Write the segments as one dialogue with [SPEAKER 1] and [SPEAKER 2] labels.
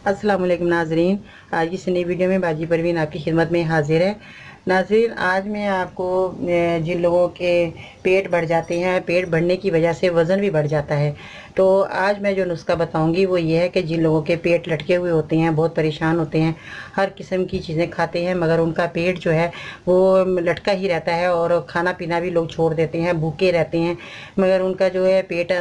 [SPEAKER 1] अस्सलाम वालेकुम नाजरीन। आज की नई वीडियो में बाजी परवीन आपकी खिदमत में हाजिर है। नाजरीन, आज मैं आपको जिन लोगों के पेट बढ़ जाते हैं, पेट बढ़ने की वजह से वज़न भी बढ़ जाता है, तो आज मैं जो नुस्खा बताऊंगी वो ये है कि जिन लोगों के पेट लटके हुए होते हैं, बहुत परेशान होते हैं, हर किस्म की चीज़ें खाते हैं मगर उनका पेट जो है वो लटका ही रहता है और खाना पीना भी लोग छोड़ देते हैं, भूखे रहते हैं मगर उनका जो है पेट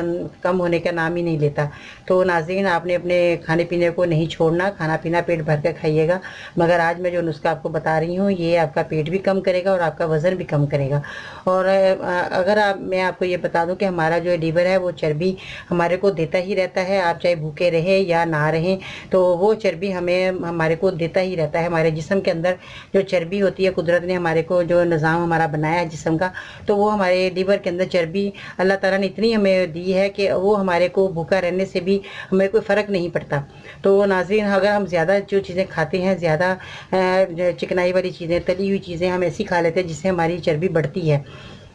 [SPEAKER 1] कम होने का नाम ही नहीं लेता। तो नाज़रीन, आपने अपने खाने पीने को नहीं छोड़ना, खाना पीना पेट भर कर खाइएगा। मगर आज मैं जो नुस्खा आपको बता रही हूँ ये आपका पेट भी कम करेगा और आपका वज़न भी कम करेगा। और अगर मैं आपको ये बता दूं कि हमारा जो लीवर है वो चर्बी हमारे को देता ही रहता है, आप चाहे भूखे रहें या ना रहें तो वो चर्बी हमारे को देता ही रहता है। हमारे जिस्म के अंदर जो चर्बी होती है, कुदरत ने हमारे को जो निज़ाम हमारा बनाया है जिस्म का, तो वो हमारे लीवर के अंदर चर्बी अल्लाह ताला ने इतनी हमें दी है कि वो हमारे को भूखा रहने से भी हमें कोई फ़र्क नहीं पड़ता। तो नाज़रीन, अगर हम ज़्यादा जो चीज़ें खाते हैं, ज़्यादा चिकनाई वाली चीज़ें, तली हुई चीज़ें हम ऐसी खा लेते हैं जिससे हमारी चर्बी बढ़ती है,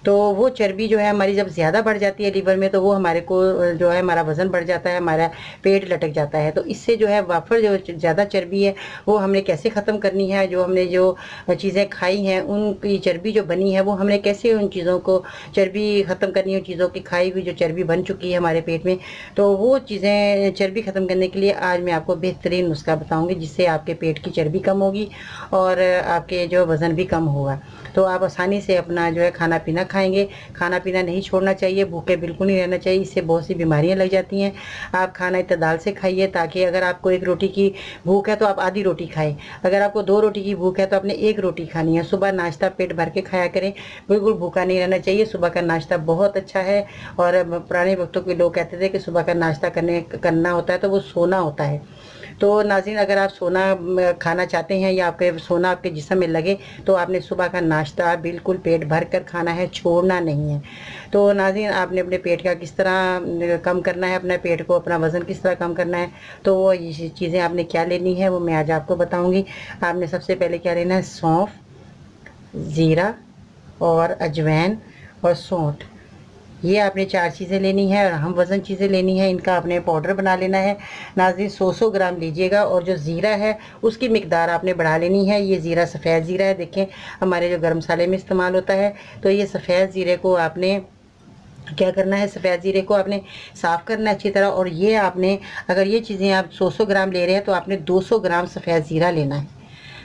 [SPEAKER 1] तो वो चर्बी जो है हमारी जब ज़्यादा बढ़ जाती है लीवर में तो वो हमारे को जो है हमारा वज़न बढ़ जाता है, हमारा पेट लटक जाता है। तो इससे जो है वाफर जो ज़्यादा चर्बी है वो हमने कैसे ख़त्म करनी है, जो हमने जो चीज़ें खाई हैं उनकी चर्बी जो बनी है वो हमने कैसे उन चीज़ों को चर्बी ख़त्म करनी है, उन चीज़ों की खाई हुई जो चर्बी बन चुकी है हमारे पेट में, तो वो चीज़ें चर्बी ख़त्म करने के लिए आज मैं आपको बेहतरीन नुस्खा बताऊँगी जिससे आपके पेट की चर्बी कम होगी और आपके जो वज़न भी कम होगा। तो आप आसानी से अपना जो है खाना पीना खाएंगे। खाना पीना नहीं छोड़ना चाहिए, भूखे बिल्कुल नहीं रहना चाहिए, इससे बहुत सी बीमारियां लग जाती हैं। आप खाना इत्तेदाल से खाइए ताकि अगर आपको एक रोटी की भूख है तो आप आधी रोटी खाएं, अगर आपको 2 रोटी की भूख है तो आपने 1 रोटी खानी है। सुबह नाश्ता पेट भर के खाया करें, बिल्कुल भूखा नहीं रहना चाहिए। सुबह का नाश्ता बहुत अच्छा है और पुराने वक्तों के लोग कहते थे कि सुबह का नाश्ता करना होता है तो वो सोना होता है। तो नाज़रीन, अगर आप सोना खाना चाहते हैं या आपके सोना आपके जिस्म में लगे तो आपने सुबह का नाश्ता बिल्कुल पेट भर कर खाना है, छोड़ना नहीं है। तो नाज़रीन, आपने अपने पेट का किस तरह कम करना है, अपने पेट को, अपना वज़न किस तरह कम करना है, तो वो ये चीज़ें आपने क्या लेनी है वो मैं आज आपको बताऊँगी। आपने सबसे पहले क्या लेना है, सौंफ, ज़ीरा और अजवाइन और सौंठ, ये आपने 4 चीज़ें लेनी है और हम वज़न चीज़ें लेनी है। इनका आपने पाउडर बना लेना है। नाज़रीन, 100 ग्राम लीजिएगा और जो ज़ीरा है उसकी मिकदार आपने बढ़ा लेनी है। ये ज़ीरा सफ़ेद ज़ीरा है, देखें हमारे जो गर्म मसाले में इस्तेमाल होता है। तो ये सफ़ेद ज़ीरे को आपने क्या करना है, सफ़ेद ज़ीरे को आपने साफ़ करना है अच्छी तरह। और ये आपने, अगर ये चीज़ें आप 100 ग्राम ले रहे हैं तो आपने 200 ग्राम सफ़ेद ज़ीरा लेना है,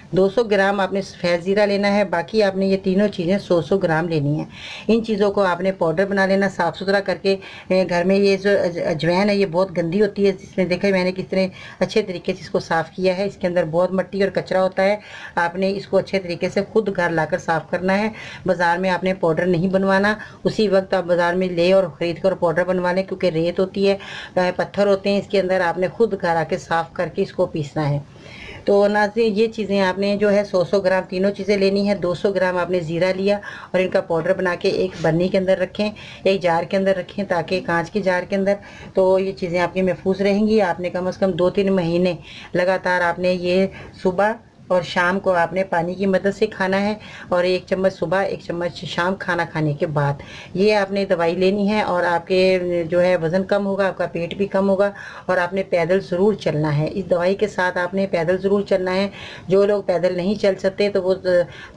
[SPEAKER 1] 200 ग्राम आपने सफ़ेद ज़ीरा लेना है। बाकी आपने ये तीनों चीज़ें 100 ग्राम लेनी है। इन चीज़ों को आपने पाउडर बना लेना साफ़ सुथरा करके। घर में ये जो अजवाइन है ये बहुत गंदी होती है, इसमें देखें मैंने कितने अच्छे तरीके से इसको साफ़ किया है, इसके अंदर बहुत मिट्टी और कचरा होता है। आपने इसको अच्छे तरीके से खुद घर लाकर साफ़ करना है। बाज़ार में आपने पाउडर नहीं बनवाना, उसी वक्त आप बाज़ार में ले और ख़रीद कर पाउडर बनवा लें, क्योंकि रेत होती है, पत्थर होते हैं इसके अंदर। आपने खुद घर आके साफ़ करके इसको पीसना है। तो नाज़रीन, ये चीज़ें आपने जो है 100 ग्राम तीनों चीज़ें लेनी है। 200 ग्राम आपने ज़ीरा लिया और इनका पाउडर बना के एक बर्नी के अंदर रखें, एक जार के अंदर रखें, ताकि कांच के जार के अंदर, तो ये चीज़ें आपकी महफूज रहेंगी। आपने कम से कम 2-3 महीने लगातार आपने ये सुबह और शाम को आपने पानी की मदद से खाना है, और 1 चम्मच सुबह 1 चम्मच शाम खाना खाने के बाद ये आपने दवाई लेनी है। और आपके जो है वज़न कम होगा, आपका पेट भी कम होगा और आपने पैदल ज़रूर चलना है। इस दवाई के साथ आपने पैदल ज़रूर चलना है। जो लोग पैदल नहीं चल सकते तो वो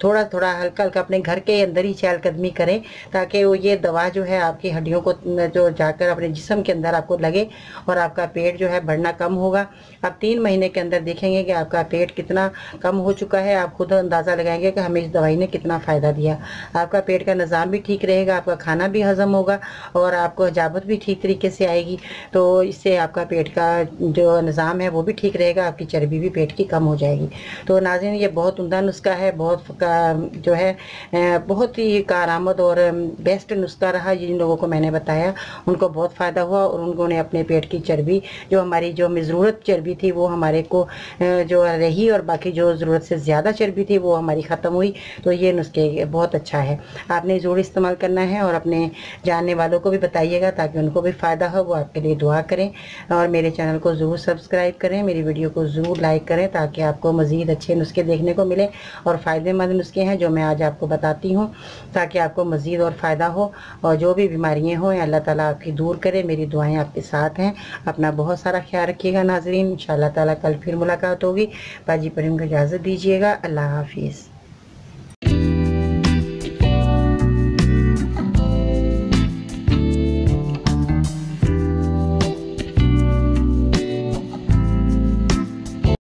[SPEAKER 1] थोड़ा थोड़ा हल्का हल्का अपने घर के अंदर ही चहलकदमी करें, ताकि वो ये दवा जो है आपकी हड्डियों को जो जाकर अपने जिस्म के अंदर आपको लगे और आपका पेट जो है बढ़ना कम होगा। आप 3 महीने के अंदर देखेंगे कि आपका पेट कितना कम हो चुका है। आप खुद अंदाज़ा लगाएंगे कि हमें इस दवाई ने कितना फ़ायदा दिया। आपका पेट का निज़ाम भी ठीक रहेगा, आपका खाना भी हज़म होगा और आपको हजामत भी ठीक तरीके से आएगी। तो इससे आपका पेट का जो निज़ाम है वो भी ठीक रहेगा, आपकी चर्बी भी पेट की कम हो जाएगी। तो नाज़रीन, ये बहुत उम्दा नुस्खा है, बहुत जो है बहुत ही कारआमद और बेस्ट नुस्खा रहा। जिन लोगों को मैंने बताया उनको बहुत फ़ायदा हुआ और उन्होंने अपने पेट की चर्बी, जो हमारी जो ज़रूरत चर्बी थी वो हमारे को जो रही, और बाकी जो जो ज़रूरत से ज़्यादा चर्बी थी वो हमारी ख़त्म हुई। तो ये नुस्खे बहुत अच्छा है, आपने ज़रूर इस्तेमाल करना है और अपने जानने वालों को भी बताइएगा ताकि उनको भी फ़ायदा हो, वो आपके लिए दुआ करें। और मेरे चैनल को ज़रूर सब्सक्राइब करें, मेरी वीडियो को ज़रूर लाइक करें ताकि आपको मज़ीद अच्छे नुस्खे देखने को मिले और फ़ायदेमंद नुस्खे हैं जो मैं आज आपको बताती हूँ, ताकि आपको मज़ीद और फ़ायदा हो और जो भी बीमारियाँ हों अल्लाह ताला आपकी दूर करे। मेरी दुआएं आपके साथ हैं। अपना बहुत सारा ख्याल रखिएगा नाज़रीन। इंशाअल्लाह ताला कल फिर मुलाकात होगी। बाजी परवीन को इजाज़त दीजिएगा। अल्लाह हाफिज़।